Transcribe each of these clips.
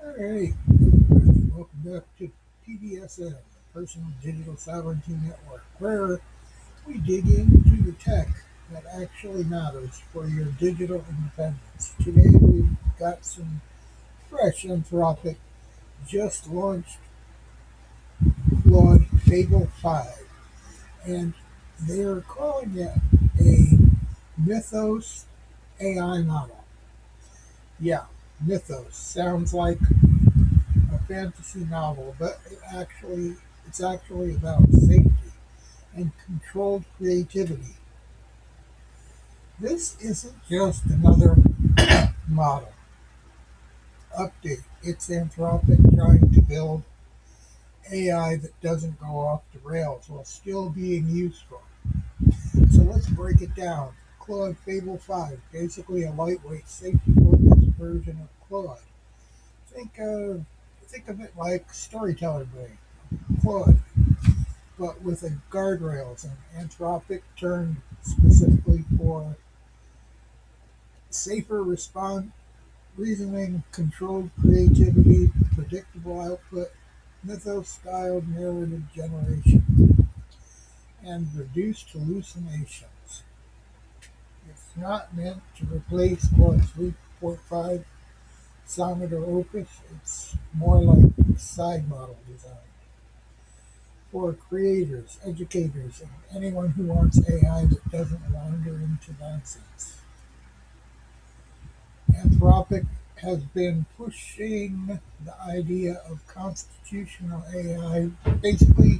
All right, everybody, welcome back to PDSN, Personal Digital Sovereignty Network, where we dig into the tech that actually matters for your digital independence. Today we've got some fresh Anthropic, just launched Claude Fable 5, and they're calling it a Mythos AI model. Yeah, Mythos sounds like a fantasy novel, but it's actually about safety and controlled creativity. This isn't just another model update. It's Anthropic trying to build AI that doesn't go off the rails while still being useful. So let's break it down. Claude Fable 5, basically a lightweight, safety-focused version of Claude. Think of think of it like storyteller brain, Claude, but with a guardrails and Anthropic turned specifically for safer response, reasoning, controlled creativity, predictable output, mythos-styled narrative generation, and reduced hallucinations. It's not meant to replace Claude 3.5 Sonnet or Opus. It's more like side model design for creators, educators, and anyone who wants AI that doesn't wander into nonsense. Anthropic has been pushing the idea of constitutional AI, basically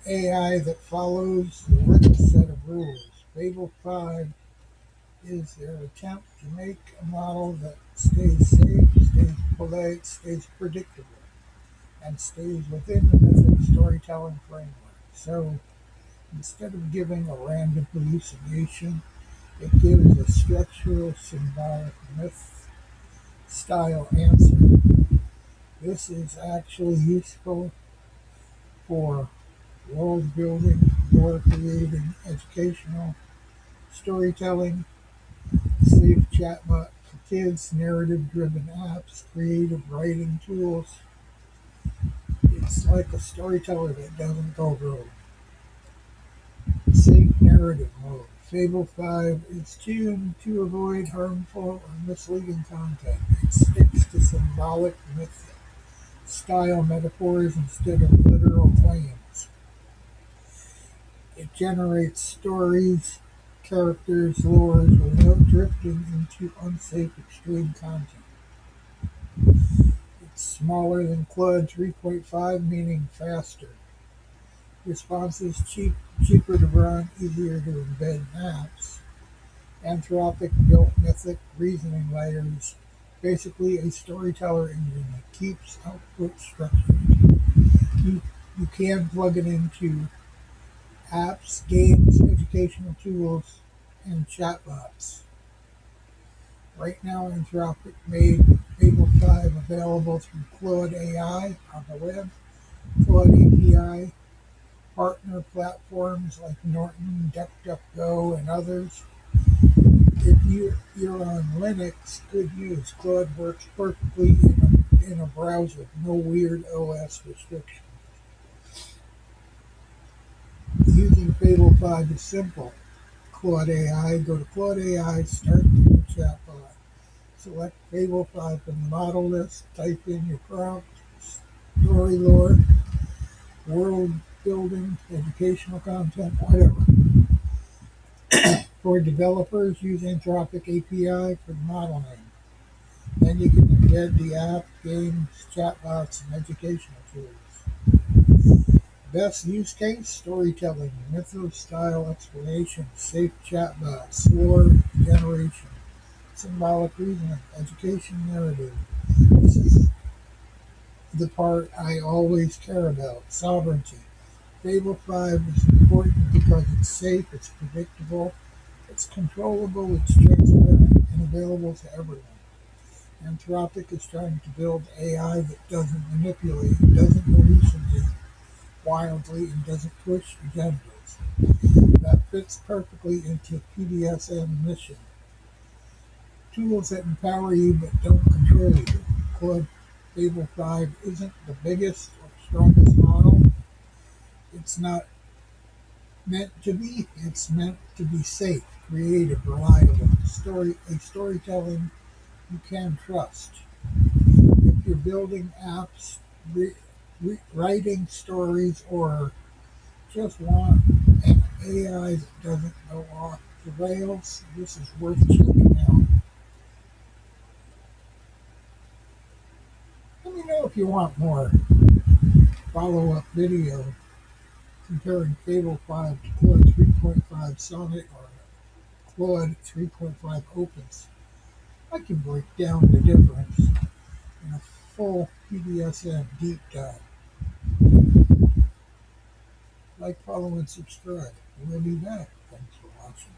AI that follows the written set of rules. Fable 5 is their attempt to make a model that stays safe, stays polite, stays predictable, and stays within the mythic storytelling framework. So instead of giving a random hallucination, it gives a structural, symbolic, myth style answer. This is actually useful for world building, lore creating, educational, storytelling, safe chatbot for kids, narrative driven apps, creative writing tools. It's like a storyteller that doesn't go rogue. Safe narrative mode. Fable 5 is tuned to avoid harmful or misleading content. It sticks to symbolic myth style metaphors instead of literal claims. It generates stories, characters, lores without drifting into unsafe extreme content. It's smaller than Claude 3.5, meaning faster. Response is cheaper to run, easier to embed in apps. Anthropic built mythic reasoning layers, basically a storyteller engine that keeps output structured. You, you can plug it into apps, games, educational tools, and chatbots. Right now, Anthropic made Fable 5 available through Claude AI on the web, Claude API, partner platforms like Norton, DuckDuckGo, and others. If you're on Linux, good news. Claude works perfectly in a browser, no weird OS restrictions. Using Fable 5 is simple. Claude AI, go to Claude AI, start the chatbot. Select Fable 5 from the model list, type in your prompt, story lore, world building, educational content, whatever. For developers, use Anthropic API for the model name. Then you can embed the app, games, chatbots, and educational tools. Best use case storytelling, mythos style explanation, safe chatbots, lore generation, symbolic reasoning, education narrative. This is the part I always care about sovereignty. Fable 5 is important because it's safe, it's predictable, it's controllable, it's transparent, and available to everyone. Anthropic is trying to build AI that doesn't manipulate, doesn't hallucinate wildly, and doesn't push agendas. That fits perfectly into PDSN mission tools that empower you but don't control you. Claude Fable 5 isn't the biggest or strongest model. It's not meant to be. It's meant to be safe, creative, reliable, storytelling you can trust. If you're building apps, writing stories, or just want an AI that doesn't go off the rails, this is worth checking out. Let me know if you want more follow-up video comparing Fable 5 to Claude 3.5 Sonnet or Claude 3.5 Opus. I can break down the difference in a full PDSN deep dive. Like, follow, and subscribe. We'll be back. Thanks for watching.